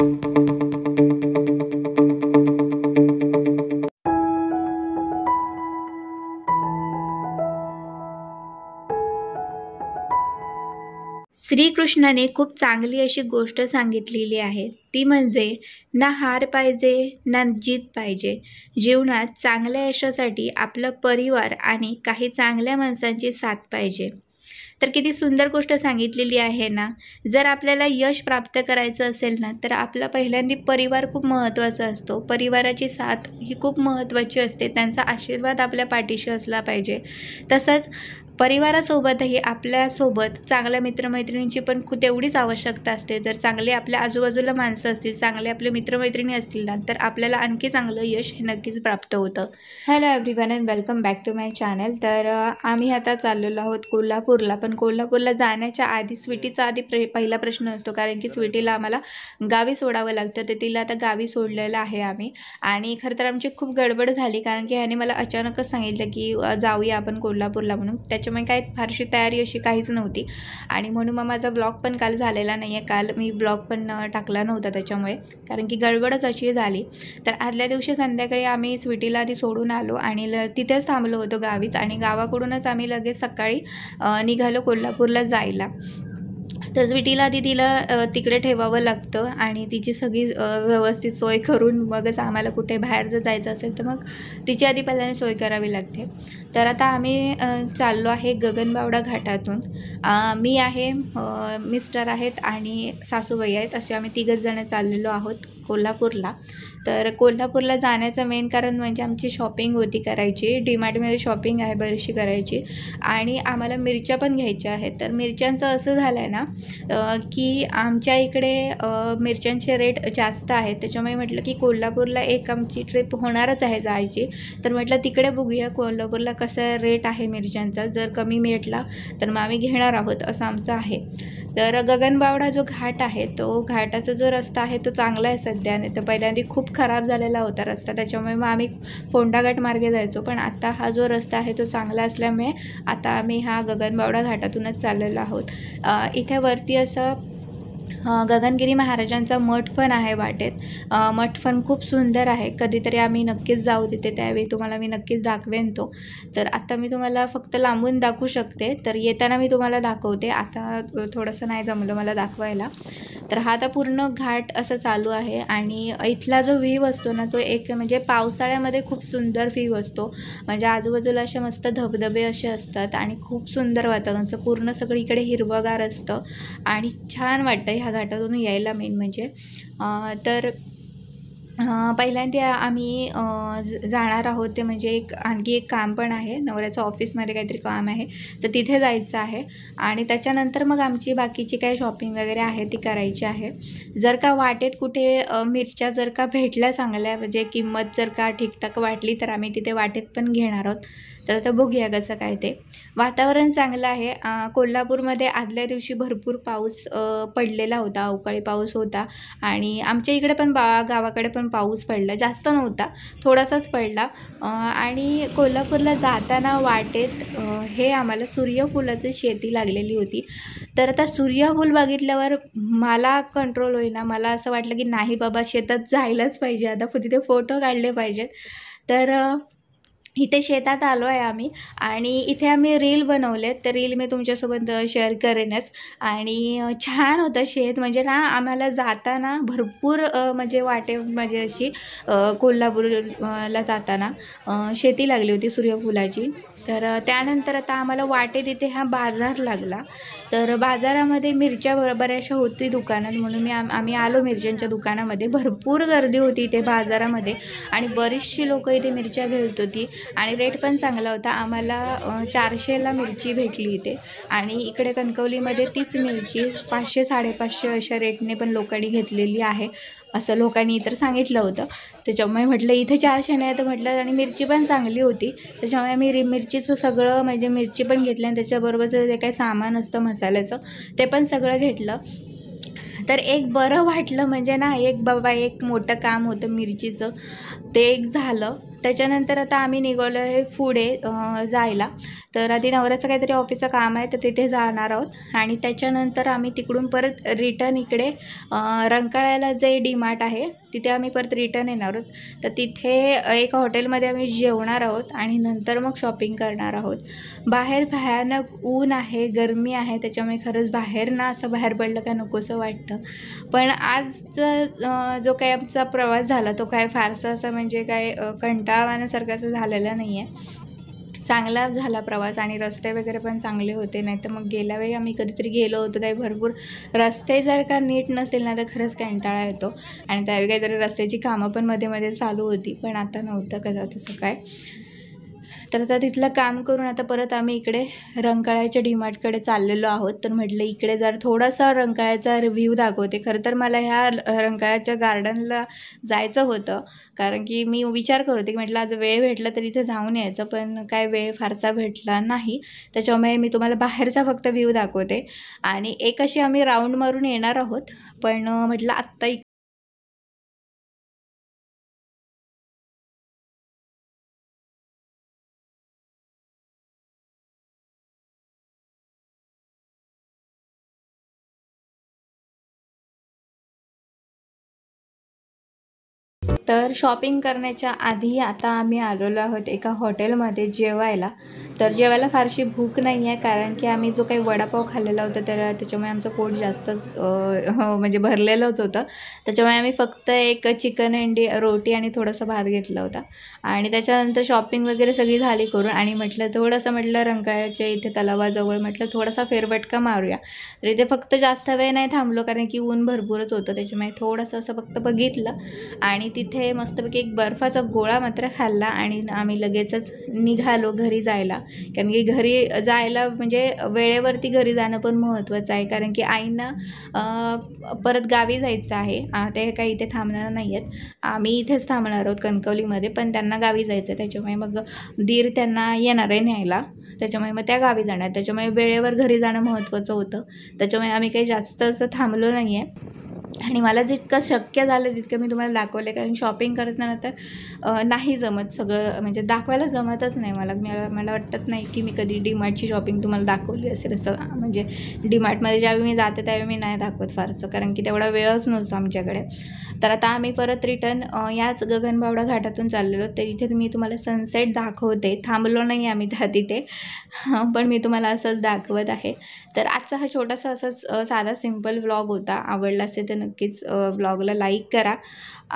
श्रीकृष्णाने खूप चांगली अशी गोष्ट सांगितलेली आहे, ती म्हणजे ना हार पाहिजे ना जीत पाहिजे. जीवनात चांगल्या यशासाठी आपला परिवार आणि काही चांगल्या माणसांची साथ पाहिजे. तर किती सुंदर गोष्ट सांगितलेली आहे ना. जर आपल्याला यश प्राप्त करायचं असेल ना, तर आपला पहिल्यांदा परिवार खूप महत्त्वाचा असतो. परिवाराची साथ ही खूप महत्त्वाची असते. त्यांचा आशीर्वाद आपल्या पाठीशी असला पाहिजे. तसंच परिवारासोबतही आपल्यासोबत चांगल्या मित्रमैत्रिणींची पण तेवढीच आवश्यकता असते. जर चांगले आपल्या आजूबाजूला माणसं असतील, चांगले आपले मित्रमैत्रिणी असतील ना, तर आपल्याला आणखी चांगलं यश हे नक्कीच प्राप्त होतं. Hello everyone and welcome back to my channel. तर आम्ही आता चाललेलो आहोत कोल्हापूरला. पण कोल्हापूरला जाण्याच्या आधी स्वीटीचा आधी पहिला प्रश्न असतो, कारण की स्वीटीला आम्हाला गावी सोडावं लागतं. तर तिला आता गावी सोडलेलं आहे आम्ही. आणि खरं तर आमची खूप गडबड झाली, कारण की ह्याने मला अचानकच सांगितलं की जाऊया आपण कोल्हापूरला म्हणून. त्याच्यामुळे काही फारशी तयारी अशी काहीच नव्हती आणि म्हणून मग माझा व्लॉग पण काल झालेला नाही आहे. काल मी व्लॉग पण टाकला नव्हता त्याच्यामुळे, कारण की गडबडच अशी झाली. तर आदल्या दिवशी संध्याकाळी आम्ही स्वीटीला आधी सोडून आलो आणि तिथेच थांबलो होतो गावीच. आणि गावाकडूनच आम्ही लगेच सकाळी निघालो कोल्हापूरला जायला. तर स्वीटीला आधी तिला तिकडे ठेवावं लागतं आणि तिची सगळी व्यवस्थित सोय करून मगच आम्हाला कुठे बाहेर जर जायचं असेल तर मग तिची आधी पहिल्याने सोय करावी लागते. तर आता आम्ही चाललो आहे गगनबावडा घाटातून. मी आहे, मिस्टर आहेत आणि सासूबाई आहेत, असे आम्ही तिघंच जण चाललेलो आहोत कोल्हापूरला. तर कोल्हापूरला जाण्याचं मेन कारण म्हणजे आमची शॉपिंग होती करायची. डीमार्टमध्ये शॉपिंग आहे बरीचशी करायची आणि आम्हाला मिरच्या पण घ्यायच्या आहेत. तर मिरच्यांचं असं झालं आहे ना की आमच्या इकडे मिरच्यांचे रेट जास्त आहेत. त्याच्यामुळे म्हटलं की कोल्हापूरला एक आमची ट्रिप होणारच आहे जायची. तर म्हटलं तिकडे बघूया कोल्हापूरला कसं रेट आहे मिरच्यांचा. जर कमी भेटला तर मग आम्ही घेणार आहोत असं आमचं आहे. तर गगनबावडा जो घाट आहे, तो घाटाचा जो रस्ता आहे तो चांगला आहे सध्या. नाही तर पहिल्यांदा खूप खराब झालेला होता रस्ता, त्याच्यामुळे मग आम्ही फोंडाघाट मार्गे जायचो. पण आता हा जो रस्ता आहे तो चांगला असल्यामुळे आता आम्ही हा गगनबावडा घाटातूनच चाललेलो आहोत. इथे वरती असं गगनगिरी महाराजांचा मठ पण आहे वाटेत. मठ पण खूप सुंदर आहे. कधीतरी आम्ही नक्कीच जाऊ तिथे, त्यावेळी तुम्हाला मी नक्कीच दाखवेन तो. तर आता मी तुम्हाला फक्त लांबून दाखवू शकते, तर येताना मी तुम्हाला दाखवते. आता थोडंसं नाही जमलं मला दाखवायला. तर हा आता पूर्ण घाट असं चालू आहे आणि इथला जो व्ह्यू असतो ना, तो एक म्हणजे पावसाळ्यामध्ये खूप सुंदर व्ह्यू असतो. म्हणजे आजूबाजूला असे मस्त धबधबे असे असतात आणि खूप सुंदर वातावरण. पूर्ण सगळीकडे हिरवंगार असतं आणि छान वाटतं ह्या घाटातून यायला मेन म्हणजे. तर पहिल्यांदा आम्ही जाणार आहोत ते म्हणजे आणखी एक काम पण आहे. नवऱ्याचं ऑफिसमध्ये काहीतरी काम आहे, तर तिथे जायचं आहे आणि त्याच्यानंतर मग आमची बाकीची काही शॉपिंग वगैरे आहे ती करायची आहे. जर का वाटेत कुठे मिरच्या जर का भेटल्या चांगल्या, म्हणजे किंमत जर का ठीकठाक वाटली, तर आम्ही तिथे वाटेत पण घेणार आहोत. तर आता बघूया कसं काय ते. वातावरण चांगलं आहे. कोल्हापूरमध्ये आदल्या दिवशी भरपूर पाऊस पडलेला होता, अवकाळी पाऊस होता आणि आमच्या इकडे पण गावाकडे पण पाऊस पडला. जास्त नव्हता, थोडासाच पडला. आणि कोल्हापूरला जाताना वाटेत हे आम्हाला सूर्यफुलाची शेती लागलेली होती. तर आता सूर्यफूल बघितल्यावर मला कंट्रोल होईना. मला असं वाटलं की नाही बाबा, शेतात जायलाच पाहिजे आता, तिथे फोटो काढले पाहिजेत. तर इथे शेतात आलो आहे आम्ही आणि इथे आम्ही रील बनवलेत. तर रील मी तुमच्यासोबत शेअर करेनच. आणि छान होतं शेत. म्हणजे ना आम्हाला जाताना भरपूर म्हणजे म्हणजे अशी कोल्हापूरला जाताना शेती लागली होती सूर्यफुलाची. तर त्यानंतर आता आम्हाला वाटेत इथे हा बाजार लागला. तर बाजारामध्ये मिरच्या बऱ्याचशा होती दुकानात, म्हणून आम्ही आलो मिरच्यांच्या दुकानामध्ये. भरपूर गर्दी होती इथे बाजारामध्ये आणि बरीचशी लोकं इथे मिरच्या घेत होती आणि रेट पण चांगला होता. आम्हाला 400ला मिरची भेटली इथे आणि इकडे कणकवलीमध्ये तीच मिरची 500-550 अशा रेटने पण लोकांनी घेतलेली आहे, असं लोकांनी इतर सांगितलं होतं. त्याच्यामुळे म्हटलं इथे 400 नाही तर म्हटलं, आणि मिरची पण चांगली होती. त्याच्यामुळे आम्ही मिरचीचं सगळं म्हणजे मिरची पण घेतली आणि त्याच्याबरोबरचं जे काही सामान असतं मसाल्याचं ते पण सगळं घेतलं. तर एक बरं वाटलं म्हणजे ना, एक मोठं काम होतं मिरचीचं, ते एक झालं. त्याच्यानंतर आता आम्ही निघालो आहे पुढे जायला. तर आधी नवऱ्याचं काहीतरी ऑफिसचं काम आहे तर तिथे जाणार आहोत आणि त्याच्यानंतर आम्ही तिकडून परत रिटर्न इकडे रंकाळ्याला जे डीमार्ट आहे तिथे आम्ही परत रिटर्न येणार आहोत. तर तिथे एका हॉटेलमध्ये आम्ही जेवणार आहोत आणि नंतर मग शॉपिंग करणार आहोत. बाहेर भयानक ऊन आहे, गरमी आहे, त्याच्यामुळे खरंच बाहेर ना असं बाहेर पडलं का नकोसं वाटतं. पण आज जो काही आमचा प्रवास झाला तो काय फारसा असं म्हणजे काय कंटाळवाण्यासारखं असं झालेलं नाही आहे. चांगला झाला प्रवास आणि रस्ते वगैरे पण चांगले होते. नाही तर मग गेल्या वेळी आम्ही कधीतरी गेलो होतो त्यावेळी भरपूर रस्ते जर का नीट नसेल ना तर खरंच कंटाळा येतो आणि त्यावेळी काहीतरी रस्त्याची कामं पण मध्ये मध्ये चालू होती, पण आता नव्हतं कसं तसं काय. तर आता तिथलं काम करून आता परत आम्ही इकडे रंकाळ्याच्या डीमार्टकडे चाललेलो आहोत. तर म्हटलं इकडे जर थोडासा रंकाळ्याचा रिव्ह्यू दाखवते. खरं तर मला ह्या रंकाळ्याच्या गार्डनला जायचं होतं, कारण की मी विचार करत होते की म्हटलं आज वेळ भेटला तर इथे जाऊन यायचं, पण काय वेळ फारसा भेटला नाही. त्याच्यामुळे मी तुम्हाला बाहेरचा फक्त व्ह्यू दाखवते आणि एक अशी आम्ही राऊंड मारून येणार आहोत. पण म्हटलं आत्ता तर शॉपिंग करण्याच्या आधी आता आम्ही आलेलो आहोत एका हॉटेलमध्ये जेवायला. तर जेवायला फारशी भूक नाही आहे, कारण की आम्ही जो काही वडापाव खाल्लेला होता त्याच्यामुळे आमचं पोट जास्तच म्हणजे भरलेलंच होतं. त्याच्यामुळे आम्ही फक्त एक चिकन अंडी रोटी आणि थोडंसं भात घेतला होता आणि त्याच्यानंतर शॉपिंग वगैरे सगळी झाली करून आणि म्हटलं रंकाळ्याच्या इथे तलावाजवळ म्हटलं थोडासा फेरफटका मारूया. तर इथे फक्त जास्त वेळ नाही थांबलो, कारण की ऊन भरपूरच होतं. त्याच्यामुळे थोडंसं असं फक्त बघितलं आणि तिथे मस्तपैकी एक बर्फाचा गोळा मात्र खाल्ला आणि आम्ही लगेचच निघालो घरी जायला. कारण की घरी जायला म्हणजे वेळेवरती घरी जाणं पण महत्त्वाचं आहे, कारण की आईंना परत गावी जायचं आहे. ते काही इथे थांबणार नाही आहेत, आम्ही इथेच थांबणार आहोत कणकवलीमध्ये, पण त्यांना गावी जायचं आहे. त्याच्यामुळे मग दीर त्यांना येणार आहे न्यायला, त्याच्यामुळे मग त्या गावी जाणार. त्याच्यामुळे वेळेवर घरी जाणं महत्त्वाचं होतं. त्याच्यामुळे आम्ही काही जास्त असं थांबलो नाही आहे आणि मला जितकं शक्य झालं तितकं मी तुम्हाला दाखवलं, कारण शॉपिंग करताना तर नाही जमत सगळं, म्हणजे दाखवायला जमतच नाही मला वाटत नाही की मी कधी डीमार्टची शॉपिंग तुम्हाला दाखवली असेल असं. म्हणजे डीमार्टमध्ये ज्यावेळी मी जाते त्यावेळी मी नाही दाखवत फारसं, कारण की तेवढा वेळच नसतो आमच्याकडे. तर आता आम्ही परत रिटर्न याच गगनबावडा घाटातून चाललेलो. तर इथे मी तुम्हाला सनसेट दाखवते, थांबलो नाही आम्ही तिथे, पण मी तुम्हाला असंच दाखवत आहे. तर आजचा हा छोटासा असंच साधा सिम्पल व्लॉग होता. आवडला असेल तर नक्कीच व्लॉगला लाईक करा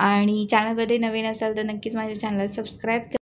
आणि चॅनलमध्ये नवीन असाल तर नक्कीच माझ्या चॅनलला सबस्क्राईब करा.